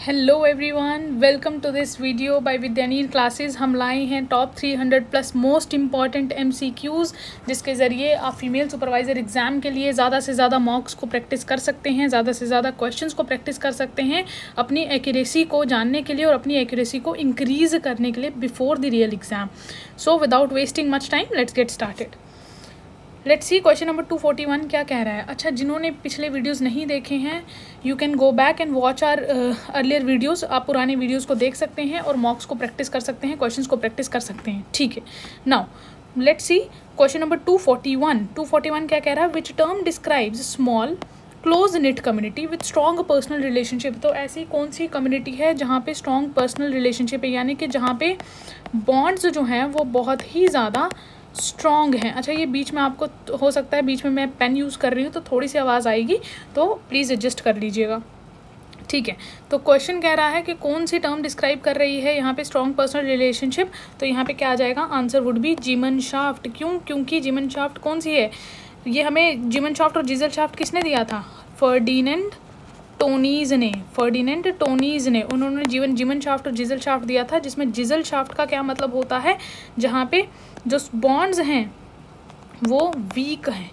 Hello everyone, welcome to this video by Vidyaneer classes. हम लाए हैं top 300 plus most important MCQs, जिसके ज़रिए आप फीमेल सुपरवाइज़र एग्ज़ाम के लिए ज़्यादा से ज़्यादा मॉक्स को प्रैक्टिस कर सकते हैं, ज़्यादा से ज़्यादा क्वेश्चंस को प्रैक्टिस कर सकते हैं अपनी एक्यूरेसी को जानने के लिए और अपनी एक्यूरेसी को इंक्रीज़ करने के लिए before the real exam. So without wasting much time, let's get started. Let's see question number 241 क्या कह रहा है। अच्छा, जिन्होंने पिछले वीडियोस नहीं देखे हैं, you can go back and watch our earlier videos. आप पुराने वीडियोस को देख सकते हैं और मॉक्स को प्रैक्टिस कर सकते हैं, क्वेश्चंस को प्रैक्टिस कर सकते हैं। ठीक है, now let's see question number 241 क्या कह रहा है। Which term describes small close knit community with strong personal relationship. तो ऐसी कौन सी कम्युनिटी है जहाँ पे स्ट्रॉन्ग पर्सनल रिलेशनशिप है, यानी कि जहाँ पे बॉन्ड्स जो हैं वो बहुत ही ज़्यादा स्ट्रॉन्ग हैं। अच्छा, ये बीच में आपको हो सकता है, बीच में मैं पेन यूज़ कर रही हूँ तो थोड़ी सी आवाज़ आएगी, तो प्लीज़ एडजस्ट कर लीजिएगा। ठीक है, तो क्वेश्चन कह रहा है कि कौन सी टर्म डिस्क्राइब कर रही है यहाँ पे स्ट्रॉन्ग पर्सनल रिलेशनशिप। तो यहाँ पे क्या आ जाएगा, आंसर वुड बी जीमनशाफ्ट। क्यों? क्योंकि जीमनशाफ्ट कौन सी है, ये हमें जीमनशाफ्ट और जीजलशाफ्ट किसने दिया था? फर्डिनेंड टोनीज ने उन्होंने जीमनशाफ्ट और जीजलशाफ्ट दिया था, जिसमें जीजलशाफ्ट का क्या मतलब होता है, जहाँ पे जो बॉन्ड्स हैं वो वीक हैं,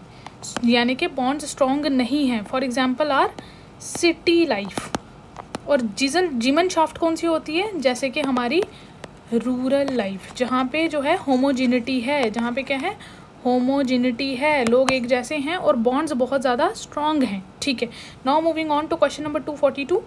यानी कि बॉन्ड्स स्ट्रॉन्ग नहीं हैं। For example are city life. और जीमनशाफ्ट कौन सी होती है? जैसे कि हमारी रूरल लाइफ, जहाँ पे जो है होमोजिनिटी है, जहाँ पे क्या है, होमोजिनिटी है, लोग एक जैसे हैं और बॉन्ड्स बहुत ज़्यादा स्ट्रॉन्ग हैं। ठीक है, now moving on to question number 242।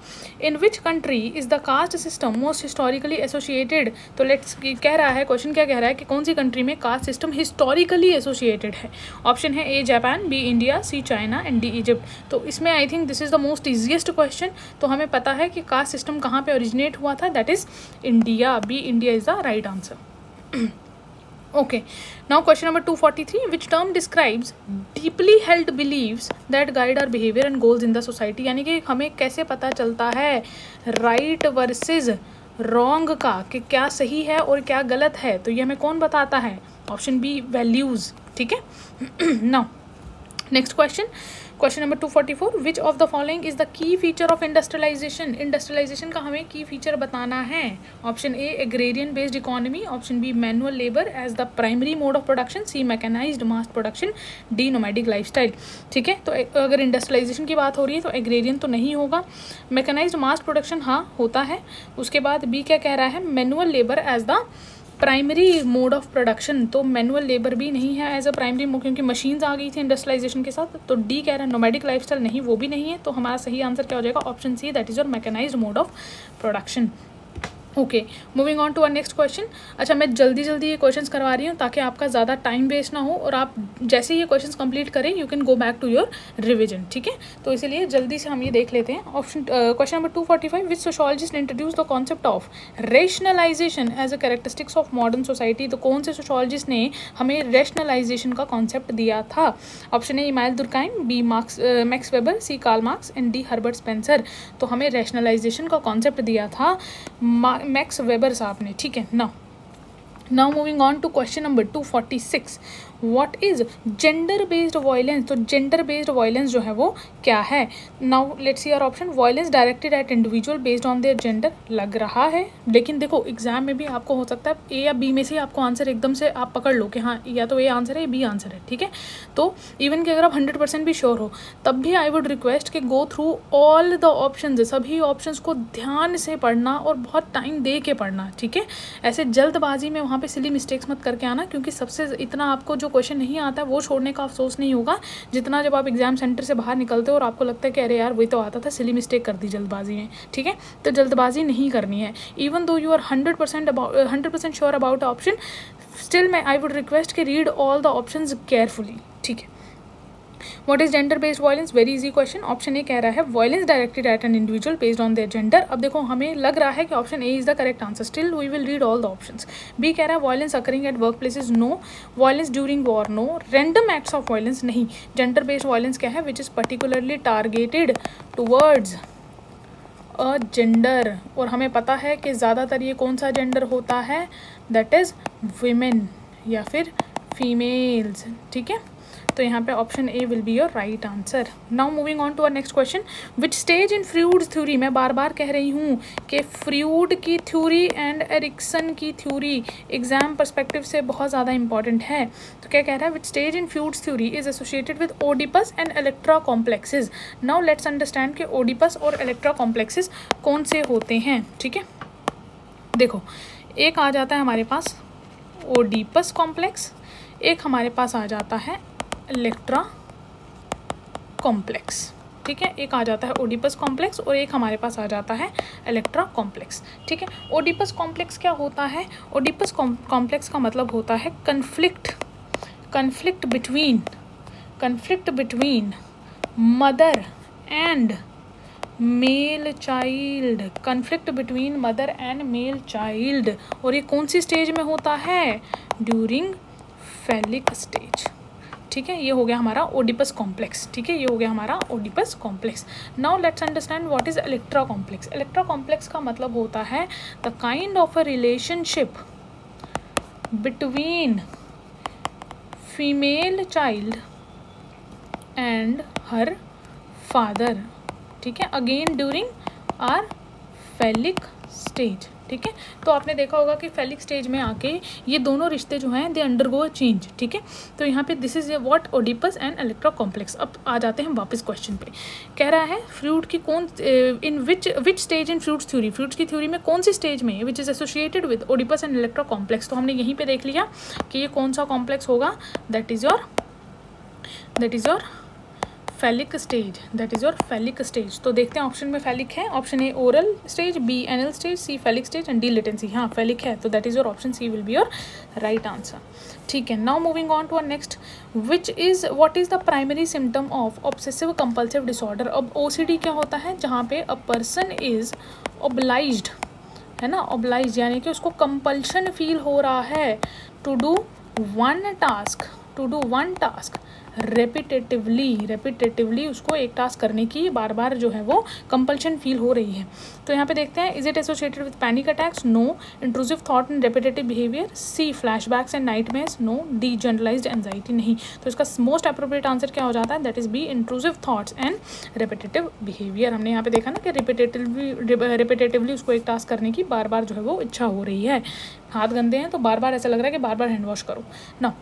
In which country is the caste system most historically associated. तो लेट्स कह रहा है, क्वेश्चन क्या कह रहा है कि कौन सी कंट्री में कास्ट सिस्टम हिस्टोरिकली एसोसिएटेड है। ऑप्शन है A Japan, B India, C China and D Egypt. तो इसमें I think this is the most easiest question. तो हमें पता है कि कास्ट सिस्टम कहाँ पे ओरिजिनेट हुआ था, that is India. B India is the right answer. Okay, now question number 243. Which term describes deeply held beliefs that guide our behavior and goals in the society। यानी कि हमें कैसे पता चलता है right versus wrong का, कि क्या सही है और क्या गलत है। तो ये हमें कौन बताता है? Option B, values. ठीक है, now next question number 244। Which of the following is the key feature of industrialisation. Industrialisation का हमें की फीचर बताना है। Option A, agrarian based economy, option B, manual labour as the primary mode of production, C, mechanised mass production, D, nomadic lifestyle. ठीक है, तो अगर industrialisation की बात हो रही है तो एग्रेरियन तो नहीं होगा, मैकेनाइज्ड मास प्रोडक्शन हाँ होता है। उसके बाद बी क्या कह रहा है, manual labour as the primary mode of production. तो मैनुअल लेबर भी नहीं है एज अ प्राइमरी मोड, क्योंकि मशीन्स आ गई थी इंडस्ट्रियलाइजेशन के साथ। तो डी कह रहा है नोमैडिक लाइफस्टाइल, नहीं वो भी नहीं है। तो हमारा सही आंसर क्या हो जाएगा? Option C, that is your mechanised mode of production. Okay, moving on to our next question. अच्छा, मैं जल्दी ये क्वेश्चंस करवा रही हूँ ताकि आपका ज़्यादा टाइम वेस्ट ना हो और आप जैसे ये क्वेश्चंस कंप्लीट करें you can go back to your revision. ठीक है, तो इसीलिए जल्दी से हम ये देख लेते हैं। Option question number 245। Which sociologist introduce the concept of rationalisation as a characteristics of modern society. तो कौन से सोशोलॉजिस्ट ने हमें रेशनलाइजेशन का कॉन्सेप्ट दिया था? Option A, Emmanuel Durkheim, B, Max Weber, C, Karl Marx and D, Herbert Spencer. तो हमें रेशनलाइजेशन का कॉन्सेप्ट दिया था मैक्स वेबर साहब ने। ठीक है, now moving on to question number 246। What is gender based violence. तो जेंडर बेस्ड वायलेंस जो है वो क्या है? Now let's see our option. Violence directed at individual based on their gender लग रहा है, लेकिन देखो एग्जाम में भी आपको हो सकता है ए या बी में से आपको आंसर एकदम से आप पकड़ लो कि हाँ या तो ए आंसर है या बी आंसर है। ठीक है, तो इवन कि अगर आप 100% भी श्योर हो तब भी आई वुड रिक्वेस्ट कि go through all the option, सभी ऑप्शंस को ध्यान से पढ़ना और बहुत टाइम दे के पढ़ना। ठीक है, ऐसे जल्दबाजी में वहाँ पे सिली मिस्टेक्स मत करके आना, क्योंकि सबसे इतना आपको जो क्वेश्चन नहीं आता है वो छोड़ने का अफसोस नहीं होगा जितना जब आप एग्जाम सेंटर से बाहर निकलते हो और आपको लगता है कि अरे यार वही तो आता था, सिली मिस्टेक कर दी जल्दबाजी में। ठीक है, तो जल्दबाजी नहीं करनी है। Even though you are 100% sure about option, still मैं आई वुड रिक्वेस्ट कि read all the options carefully. ठीक है, what is gender based violence? Very easy question. Option A कह रहा है violence directed at an individual based on their gender. अब देखो हमें लग रहा है कि option A is the correct answer, still we will read all the options. B कह रहा है violence occurring at work places, no. Violence during war, no. Random acts of violence, नहीं। जेंडर बेस्ड वायलेंस क्या है? Which is particularly targeted towards a gender. और हमें पता है कि ज़्यादातर ये कौन सा जेंडर होता है, दैट इज़ विमेन या फिर फीमेल्स। ठीक है, तो यहाँ पे option A will be your right answer. Now moving on to our next question, which stage in Freud theory, मैं बार बार कह रही हूँ कि फ्रूड की थ्योरी एंड एरिक्सन की थ्योरी एग्जाम पर्सपेक्टिव से बहुत ज़्यादा इंपॉर्टेंट है। तो क्या कह रहा है, which stage in Freud theory is associated with Oedipus and Electra complexes. Now let's understand कि ओडिपस और इलेक्ट्रा कॉम्प्लेक्सेज कौन से होते हैं। ठीक है, देखो एक आ जाता है हमारे पास ओडिपस कॉम्प्लेक्स, एक हमारे पास आ जाता है इलेक्ट्रा कॉम्प्लेक्स। ठीक है, एक आ जाता है ओडिपस कॉम्प्लेक्स और एक हमारे पास आ जाता है इलेक्ट्रा कॉम्प्लेक्स। ठीक है, ओडिपस कॉम्प्लेक्स क्या होता है, ओडिपस कॉम्प्लेक्स का मतलब होता है conflict between mother and male child, conflict between mother and male child. और ये कौन सी स्टेज में होता है, ड्यूरिंग फैलिक स्टेज। ठीक है, ये हो गया हमारा ओडिपस कॉम्प्लेक्स। ठीक है, ये हो गया हमारा Oedipus complex. Now let's understand what is Electra complex. Electra complex का मतलब होता है the kind of a relationship between female child and her father. ठीक है, again during are phallic stage. ठीक है, तो आपने देखा होगा कि फैलिक स्टेज में आके ये दोनों रिश्ते जो हैं दे अंडरगो चेंज। ठीक है, तो यहाँ पे this is what Oedipus and Electra complex. अब आ जाते हैं वापस क्वेश्चन पे। कह रहा है फ्रूट की कौन in which stage in Freud's theory, Freud's की थ्योरी में कौन सी स्टेज में which is associated with Oedipus and Electra complex. तो हमने यहीं पे देख लिया कि ये कौन सा कॉम्प्लेक्स होगा, that is your phallic stage, that is your phallic stage. तो देखते हैं ऑप्शन में फैलिक है, option A oral stage, B anal stage, C phallic stage and D latency. हाँ फैलिक है, तो that is your option C will be your right answer. ठीक है, now moving on to our next, what is the primary symptom of obsessive compulsive disorder. अब OCD क्या होता है, जहाँ पे अ पर्सन इज ऑब्लाइज्ड, है ना, ऑब्लाइज्ड यानी कि उसको कंपल्शन फील हो रहा है to do one task repetitively उसको एक टास्क करने की बार बार जो है वो कंपल्शन फील हो रही है। तो यहाँ पे देखते हैं, is it associated with panic attacks, no, intrusive thought and repetitive behaviour, C flashbacks and nightmares, no, D generalised anxiety, नहीं। तो इसका मोस्ट अप्रोप्रिएट आंसर क्या हो जाता है, that is B intrusive thoughts and repetitive behaviour. हमने यहाँ पे देखा ना कि रिपीटेटिवली उसको एक टास्क करने की बार बार जो है वो इच्छा हो रही है। हाथ गंदे हैं तो बार बार ऐसा लग रहा है कि बार बार हैंड वॉश करो ना।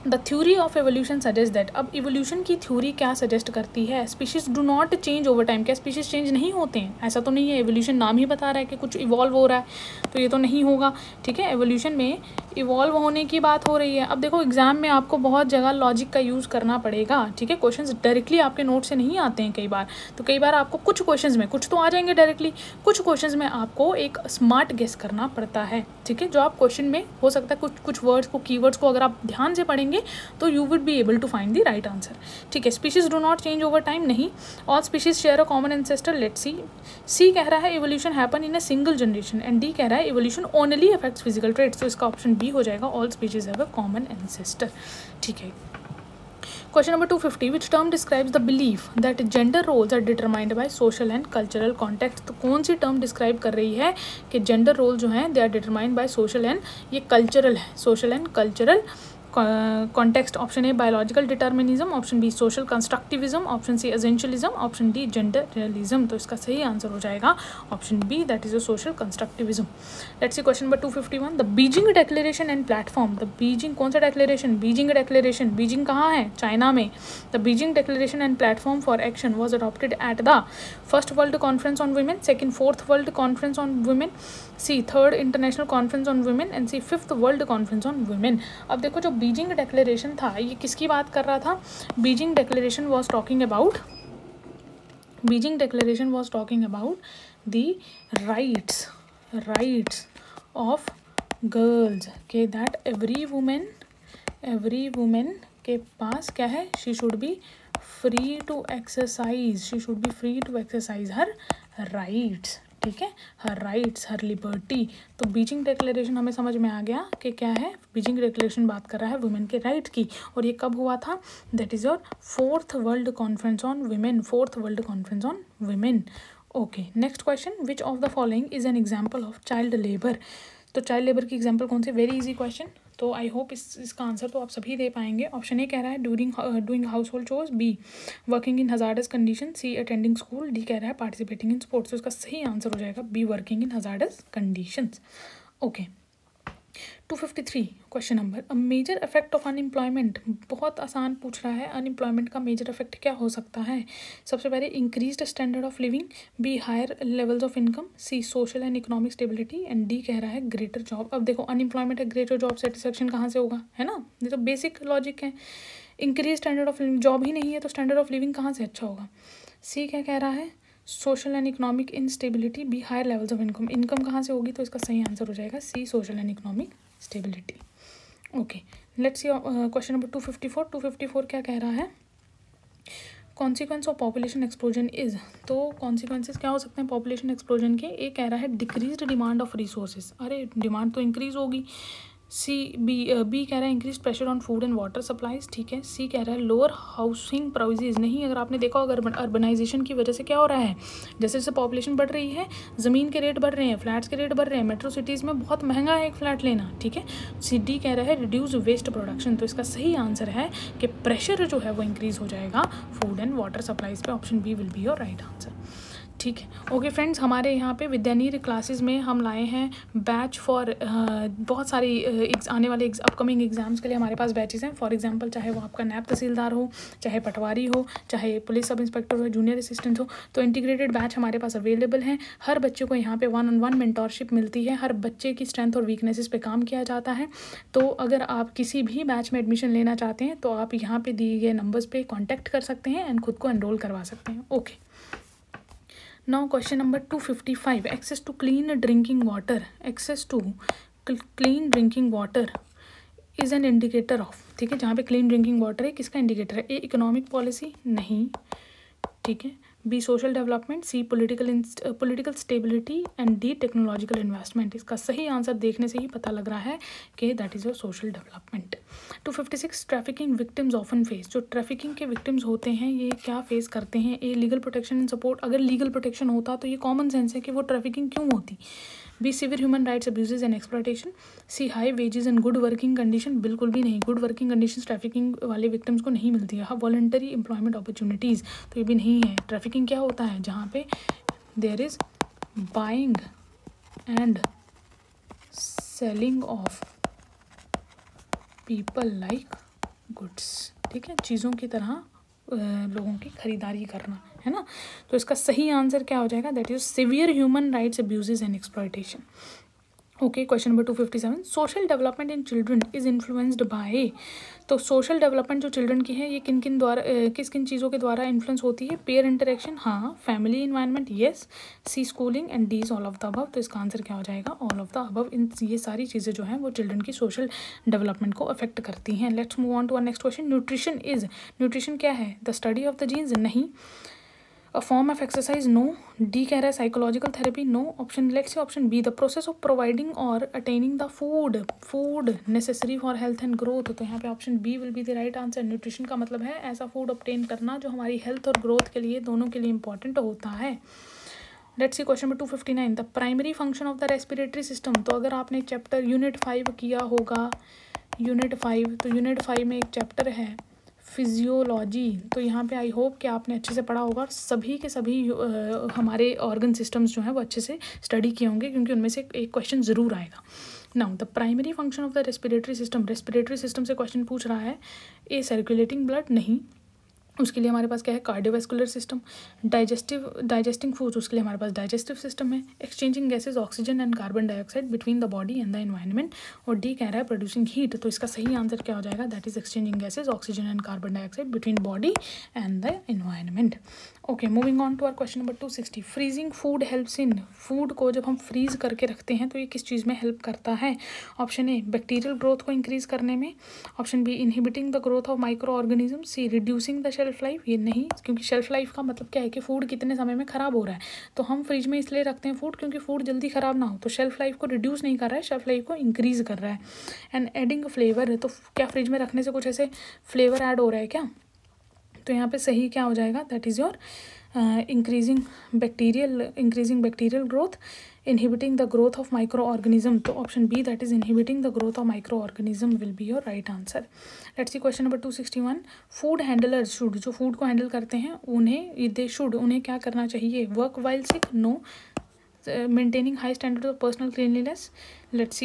The theory of evolution suggest that, अब इवोल्यूशन की थ्योरी क्या सजेस्ट करती है, species do not change over time. क्या स्पीशीज चेंज नहीं होते हैं, ऐसा तो नहीं है, एवोल्यूशन नाम ही बता रहा है कि कुछ इवॉल्व हो रहा है, तो ये तो नहीं होगा। ठीक है, एवोल्यूशन में इवॉल्व होने की बात हो रही है। अब देखो एग्जाम में आपको बहुत जगह लॉजिक का यूज़ करना पड़ेगा। ठीक है, क्वेश्चंस डायरेक्टली आपके नोट से नहीं आते हैं कई बार, तो कई बार आपको कुछ क्वेश्चंस में, कुछ तो आ जाएंगे डायरेक्टली, कुछ क्वेश्चंस में आपको एक स्मार्ट गेस करना पड़ता है। ठीक है, जो आप क्वेश्चन में हो सकता है कुछ वर्ड्स को, कीवर्ड्स को अगर आप ध्यान से पढ़ेंगे तो you would be able to find the right answer. ठीक है, species do not change over time, नहीं। All species share a common ancestor, let's see. C कह रहा है evolution happen in a single generation and D कह रहा है evolution only affects physical traits. तो इसका ऑप्शन बी हो जाएगा, all species have a common ancestor. ठीक है, question number 250, which term describes the belief that gender roles are determined by social and cultural context. तो कौन सी टर्म डिस्क्राइब कर रही है कि जेंडर रोल जो हैं they are determined by social and, ये कल्चरल है, social and cultural context. Option A biological determinism, option B social constructivism, option C essentialism, option D gender realism. तो इसका सही आंसर हो जाएगा option B, that is a social constructivism. Let's see question number 251, the Beijing declaration and platform. The Beijing, कौन सा declaration, Beijing declaration, Beijing कहाँ है, China में। The Beijing declaration and platform for action was adopted at the first world conference on women, second fourth world conference on women, C third international conference on women and C fifth world conference on women. अब देखो जो Beijing declaration था ये किसकी बात कर रहा था, Beijing declaration was talking about the rights of girls, के दैट एवरी वुमेन के पास क्या है, she should be free to exercise her rights. ठीक है, हर राइट्स, हर लिबर्टी। तो बीजिंग डिक्लेरेशन हमें समझ में आ गया कि क्या है, बीजिंग डिक्लेरेशन बात कर रहा है वुमेन के राइट की, और ये कब हुआ था, that is your fourth world conference on women. Okay, next question, which of the following is an example of child labour. तो चाइल्ड लेबर की एग्जाम्पल कौन सी, वेरी इजी क्वेश्चन, तो आई होप इसका आंसर तो आप सभी दे पाएंगे। ऑप्शन ए कह रहा है doing house hold chores, B working in hazardous condition, C attending school, D कह रहा है पार्टिसिपेटिंग इन स्पोर्ट्स। तो इसका सही आंसर हो जाएगा B working in hazardous conditions. Okay 253 question number, a major effect of unemployment. बहुत आसान पूछ रहा है, अनएम्प्लॉयमेंट का मेजर इफेक्ट क्या हो सकता है। सबसे पहले increased standard of living, B higher levels of income, C social and economic stability, and D कह रहा है ग्रेटर जॉब। अब देखो अनएम्प्लॉयमेंट है, ग्रेटर जॉब सेटिस्फेक्शन कहाँ से होगा, है ना, ये तो बेसिक लॉजिक है। Increase standard of living, job ही नहीं है तो स्टैंडर्ड ऑफ लिविंग कहाँ से अच्छा होगा। सी क्या कह रहा है, social and economic instability, B higher levels of income. Income कहाँ से होगी, तो इसका सही आंसर हो जाएगा C social and economic stability. Okay let's see question number 254 क्या कह रहा है, consequence of population explosion is. तो कॉन्सिक्वेंसेस क्या हो सकते हैं पॉपुलेशन एक्सप्लोजन के। ए कह रहा है डिक्रीज्ड डिमांड ऑफ रिसोर्सेज, अरे डिमांड तो इंक्रीज होगी। बी कह रहा है increase pressure on food and water supplies, ठीक है। सी कह रहा है लोअर हाउसिंग प्राइजेज, नहीं, अगर आपने देखा होगा अर्बनाइजेशन की वजह से क्या हो रहा है, जैसे जैसे पॉपुलेशन बढ़ रही है ज़मीन के रेट बढ़ रहे हैं, फ्लैट्स के रेट बढ़ रहे हैं, मेट्रो सिटीज़ में बहुत महंगा है एक फ्लैट लेना, ठीक है। सी डी कह रहा है रिड्यूस वेस्ट प्रोडक्शन। तो इसका सही आंसर है कि प्रेशर जो है वो इंक्रीज हो जाएगा फूड एंड वाटर सप्लाईज पे। Option B will be your right answer, ठीक है। ओके फ्रेंड्स, हमारे यहाँ पे विद्यानीर क्लासेस में हम लाए हैं बैच फॉर बहुत सारी आने वाले अपकमिंग एग्जाम्स के लिए हमारे पास बैचेस हैं। फॉर एग्जांपल चाहे वो आपका नैब तहसीलदार हो, चाहे पटवारी हो, चाहे पुलिस सब इंस्पेक्टर हो, जूनियर असिस्टेंट हो, तो इंटीग्रेटेड बैच हमारे पास अवेलेबल हैं। हर बच्चे को यहाँ पे 1-on-1 मेंटोरशिप मिलती है, हर बच्चे की स्ट्रेंथ और वीकनेसेस पे काम किया जाता है। तो अगर आप किसी भी बैच में एडमिशन लेना चाहते हैं तो आप यहाँ पे दिए गए नंबर्स पे कॉन्टैक्ट कर सकते हैं एंड खुद को एनरोल करवा सकते हैं। Okay Now question number 255, access to clean drinking water, access to clean drinking water is an indicator of, ठीक है, जहाँ पे clean drinking water है किसका इंडिकेटर है। ए इकोनॉमिक पॉलिसी, नहीं, ठीक है। B social development, C political stability, and D technological investment. इसका सही आंसर देखने से ही पता लग रहा है कि that is your social development. 256 trafficking victims often face, जो ट्रैफिकिंग के विक्टिम्स होते हैं ये क्या फेस करते हैं। A legal protection and support, अगर लीगल प्रोटेक्शन होता तो ये कॉमन सेंस है कि वो ट्रैफिकिंग क्यों होती। B severe human rights abuses and exploitation, C high wages and good working condition, बिल्कुल भी नहीं, गुड वर्किंग कंडीशन ट्रैफिकिंग वाले विक्टिम्स को नहीं मिलती है। हाँ वॉलंटरी एम्प्लॉयमेंट अपॉर्चुनिटीज़, तो ये भी नहीं है। ट्रैफिकिंग क्या होता है, जहाँ पे there is buying and selling of people like goods, ठीक है, चीज़ों की तरह लोगों की खरीदारी करना, है ना। तो इसका सही आंसर क्या हो जाएगा, that is severe human rights abuses and exploitation. Okay question number 257, social development in children is influenced by. तो सोशल डेवलपमेंट जो चिल्ड्रन की है ये किन किन द्वारा किस किन चीज़ों के द्वारा इन्फ्लुएंस होती है। पेयर इंटरेक्शन, हाँ। Family environment, yes. C schooling, and D is all of the above. तो इसका आंसर क्या हो जाएगा, ऑल ऑफ द अबव। इन ये सारी चीज़ें जो हैं वो चिल्ड्रन की सोशल डेवलपमेंट को अफेक्ट करती हैं। Let's move on to our next question, nutrition क्या है, the study of the genes, नहीं। A form of exercise, no. D कह रहा है psychological therapy, no. Option let's say option B, the process of providing or attaining the food necessary for health and growth. तो यहाँ पे option B will be the right answer. Nutrition का मतलब है ऐसा फूड ऑब्टेन करना जो हमारी हेल्थ और ग्रोथ के लिए दोनों के लिए इंपॉर्टेंट होता है। Let's see question number 259, the primary function of the respiratory system. तो अगर आपने चैप्टर यूनिट 5 किया होगा, यूनिट 5, तो यूनिट 5 में एक चैप्टर है फिजियोलॉजी। तो यहाँ पे आई होप कि आपने अच्छे से पढ़ा होगा और सभी के सभी हमारे ऑर्गन सिस्टम्स जो हैं वो अच्छे से स्टडी किए होंगे, क्योंकि उनमें से एक क्वेश्चन ज़रूर आएगा। Now the primary function of the respiratory system से क्वेश्चन पूछ रहा है। ए सर्कुलेटिंग ब्लड, नहीं, उसके लिए हमारे पास क्या है, कार्डियोवैस्कुलर सिस्टम। डाइजेस्टिंग फूड्स, उसके लिए हमारे पास डाइजेस्टिव सिस्टम है। Exchanging gases oxygen and carbon dioxide between the body and the environment. और डी कह रहा है प्रोड्यूसिंग हीट। तो इसका सही आंसर क्या हो जाएगा, that is exchanging gases oxygen and carbon dioxide between body and the environment. Okay moving on to our question number 260, freezing food helps in. Food को जब हम फ्रीज करके रखते हैं तो ये किस चीज़ में हेल्प करता है। ऑप्शन ए बैक्टीरियल ग्रोथ को इंक्रीज करने में। Option B inhibiting the growth of micro organism. C reducing the shelf life, ये नहीं, क्योंकि शेल्फ लाइफ का मतलब क्या है कि फूड कितने समय में ख़राब हो रहा है। तो हम फ्रिज में इसलिए रखते हैं फूड क्योंकि फूड जल्दी ख़राब ना हो। तो शेल्फ लाइफ को रिड्यूस नहीं कर रहा है, शेल्फ लाइफ को इंक्रीज कर रहा है। एंड एडिंग फ्लेवर है, तो क्या फ्रिज में रखने से कुछ ऐसे फ्लेवर ऐड हो रहा है क्या। तो यहाँ पे सही क्या हो जाएगा, that is your increasing bacterial growth, inhibiting the growth of micro organism, तो option B that is inhibiting the growth of micro organism will be your right answer. Let's see question number 261, food handlers should, जो food को handle करते हैं उन्हें they should, उन्हें क्या करना चाहिए, work while sick, no, maintaining high standard of personal cleanliness. Let's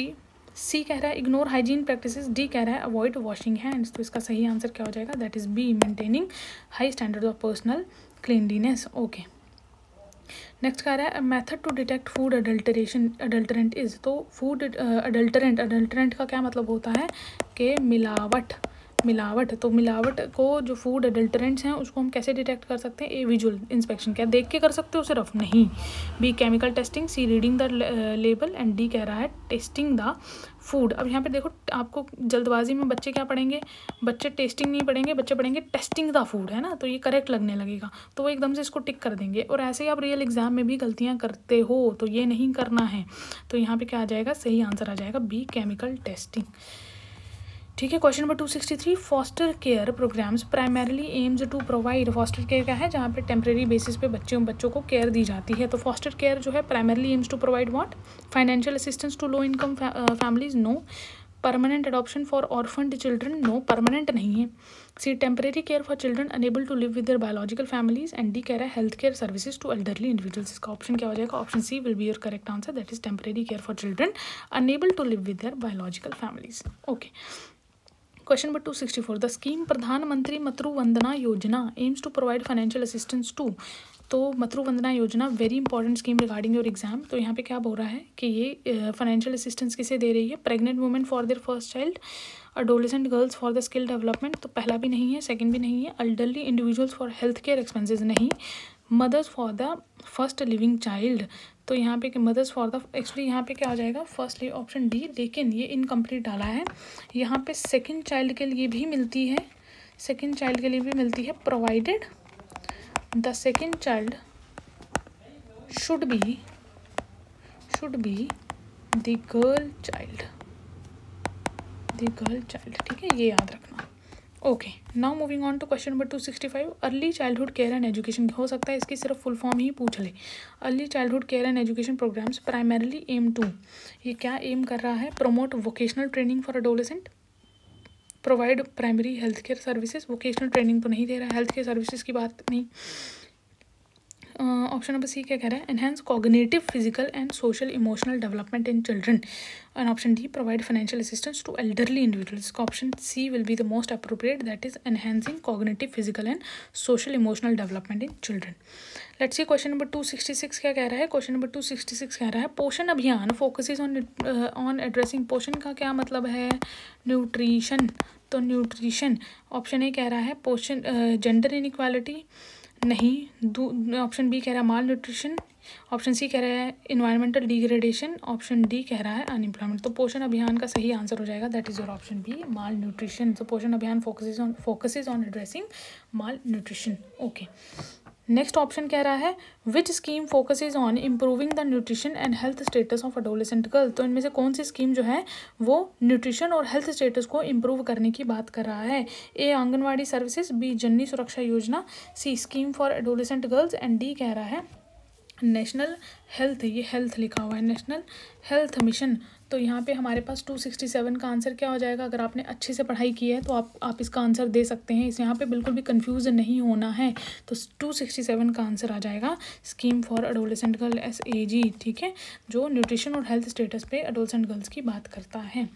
see कह रहा है इग्नोर हाइजीन प्रैक्टिसेस, डी कह रहा है अवॉइड वॉशिंग हैंड्स, तो इसका सही आंसर क्या हो जाएगा, that is B, maintaining high standard of personal cleanliness. Okay, next कह रहा है method to detect food adulterant is, तो फूड अडल्टरेंट का क्या मतलब होता है कि मिलावट, तो मिलावट को जो फूड अडल्टरेंट्स हैं उसको हम कैसे डिटेक्ट कर सकते हैं, ए विजुअल इंस्पेक्शन, क्या देख के कर सकते हो सिर्फ, नहीं, B chemical testing, C reading the label and D कह रहा है टेस्टिंग द फूड। अब यहाँ पे देखो आपको जल्दबाजी में बच्चे क्या पढ़ेंगे, बच्चे टेस्टिंग नहीं पढ़ेंगे, बच्चे पढ़ेंगे टेस्टिंग द फूड, है ना, तो ये करेक्ट लगने लगेगा, तो वो एकदम से इसको टिक कर देंगे। और ऐसे ही आप रियल एग्जाम में भी गलतियाँ करते हो तो ये नहीं करना है, तो यहाँ पे क्या आ जाएगा, सही आंसर आ जाएगा बी, केमिकल टेस्टिंग। ठीक है, question number 263, foster care programmes primarily aims to provide, foster care क्या है, जहाँ पे टेम्प्रेरी बेसिस पे बच्चों को केयर दी जाती है, तो फॉस्टर केयर जो है primarily aims to provide what, financial assistance to low income families, no, permanent adoption for orphaned children, no, permanent नहीं है, C temporary care for children unable to live with their biological families, and D कह रहा है health care services to elderly individuals. इसका option क्या हो जाएगा, option C will be your correct answer, that is temporary care for children unable to live with their biological families. Okay, question number 264, the scheme Pradhan Mantri Matru Vandana Yojana aims to provide financial assistance to, तो Matru Vandana Yojana very important scheme regarding your exam, तो यहाँ पे क्या बोल रहा है कि ये फाइनेंशियल असिस्टेंस किसे दे रही है, pregnant women for their first child, adolescent girls for the skill development, तो पहला भी नहीं है, सेकंड भी नहीं है, elderly individuals for health care expenses नहीं, mothers for the first living child, तो यहाँ पे मदर्स फॉर द, एक्चुअली यहाँ पे क्या हो जाएगा, फर्स्टली ऑप्शन डी, लेकिन ये इनकम्प्लीट डाला है, यहाँ पे सेकंड चाइल्ड के लिए भी मिलती है, सेकंड चाइल्ड के लिए भी मिलती है, provided the second child should be the girl child, ठीक है, ये याद रखना। Okay, now moving on to question number 265, early childhood care and education, हो सकता है इसकी सिर्फ फुल फॉर्म ही पूछ ले, early childhood care and education programmes primarily aim to, ये क्या एम कर रहा है, promote vocational training for adolescent, provide primary health care services, vocational training तो नहीं दे रहा है, हेल्थ केयर सर्विसेज की बात नहीं। ऑप्शन नंबर सी क्या कह रहा है, enhance cognitive physical and social emotional development in children, and option D provide financial assistance to elderly individuals, option C will be the most appropriate, that is enhancing cognitive physical and social emotional development in children. Let's see question number 266 क्या कह रहा है, question number 266 कह रहा है पोषण Abhiyan focuses on addressing, पोषण का क्या मतलब है, न्यूट्रिशन, तो न्यूट्रिशन, ऑप्शन ए कह रहा है पोषण, जेंडर इनइक्वालिटी नहीं, ऑप्शन बी कह रहा है माल न्यूट्रिशन, ऑप्शन सी कह रहा है इन्वायरमेंटल डिग्रेडेशन, ऑप्शन डी कह रहा है अनएम्प्लॉयमेंट, तो पोषण अभियान का सही आंसर हो जाएगा, that is your option B, malnutrition, तो Poshan Abhiyan focuses on addressing malnutrition. Okay, next option कह रहा है which scheme focuses on improving the nutrition and health status of adolescent girl, तो इनमें से कौन सी स्कीम जो है वो न्यूट्रिशन और हेल्थ स्टेटस को इम्प्रूव करने की बात कर रहा है, A anganwadi services, B Janani Suraksha Yojana, C scheme for adolescent girls, and D कह रहा है नेशनल हेल्थ, ये हेल्थ लिखा हुआ है, नेशनल हेल्थ मिशन, तो यहाँ पे हमारे पास 267 का आंसर क्या हो जाएगा, अगर आपने अच्छे से पढ़ाई की है तो आप इसका आंसर दे सकते हैं, इस यहाँ पे बिल्कुल भी कंफ्यूज नहीं होना है, तो 267 का आंसर आ जाएगा scheme for adolescent girl, SAG, ठीक है, जो न्यूट्रिशन और हेल्थ स्टेटस पे एडोलेसेंट गर्ल्स की बात करता है।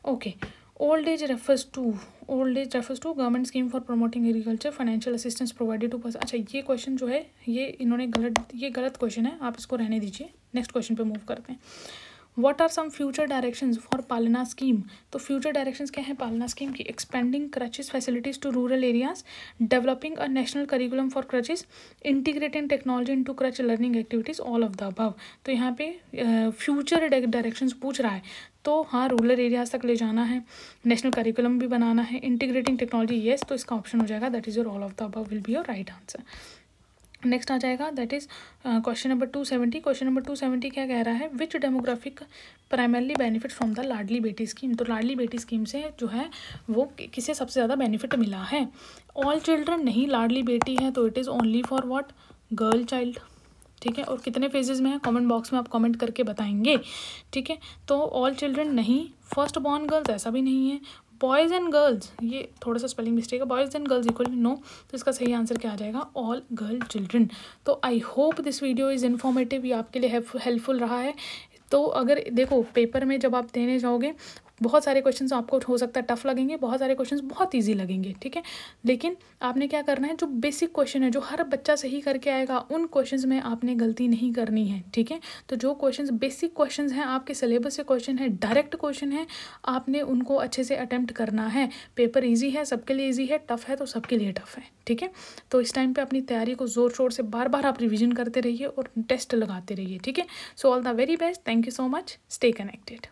Okay, old age refers to government scheme for promoting agriculture, financial assistance provided to person, अच्छा ये क्वेश्चन जो है ये इन्होंने गलत क्वेश्चन है, आप इसको रहने दीजिए, नेक्स्ट क्वेश्चन पे मूव करते हैं। What are some future directions for Palna scheme, तो फ्यूचर डायरेक्शंस क्या है पालना स्कीम की, expending creches facilities to rural areas, developing a national curriculum for creches, integrating technology into creche learning activities, all of the above, तो यहाँ पे future directions पूछ रहा है, तो हाँ रूरल एरियाज तक ले जाना है, नेशनल करिकुलम भी बनाना है, इंटीग्रेटिंग टेक्नोलॉजी येस, तो इसका ऑप्शन हो जाएगा that is your all of the above will be your right answer. Next आ जाएगा that is question number 270, question number 270 क्या कह रहा है, which demographic primarily benefit from the Ladli Beti scheme, तो लाडली बेटी स्कीम से जो है वो किसे सबसे ज़्यादा बेनिफिट मिला है, ऑल चिल्ड्रन नहीं, लाडली बेटी है तो it is only for what, girl child, ठीक है, और कितने फेजेस में है कमेंट बॉक्स में आप कमेंट करके बताएंगे, ठीक है। तो ऑल चिल्ड्रन नहीं, फर्स्ट बॉर्न गर्ल्स ऐसा भी नहीं है, बॉयज़ एंड गर्ल्स, ये थोड़ा सा स्पेलिंग मिस्टेक है, boys and girls equal no, तो इसका सही आंसर क्या आ जाएगा, ऑल गर्ल चिल्ड्रन। तो I hope this video is informative, ये आपके लिए हेल्पफुल रहा है। तो अगर देखो पेपर में जब आप देने जाओगे बहुत सारे क्वेश्चंस आपको हो सकता है टफ लगेंगे, बहुत सारे क्वेश्चंस बहुत इजी लगेंगे, ठीक है। लेकिन आपने क्या करना है, जो बेसिक क्वेश्चन है जो हर बच्चा सही करके आएगा उन क्वेश्चंस में आपने गलती नहीं करनी है, ठीक है। तो जो क्वेश्चंस बेसिक क्वेश्चंस हैं, आपके सिलेबस से क्वेश्चन है, डायरेक्ट क्वेश्चन है, आपने उनको अच्छे से अटेम्प्ट करना है। पेपर ईजी है, सबके लिए ईजी है, टफ है तो सबके लिए टफ है, ठीक है। तो इस टाइम पर अपनी तैयारी को ज़ोर शोर से बार बार आप रिविजन करते रहिए और टेस्ट लगाते रहिए, ठीक है। So all the very best, thank you so much, stay connected.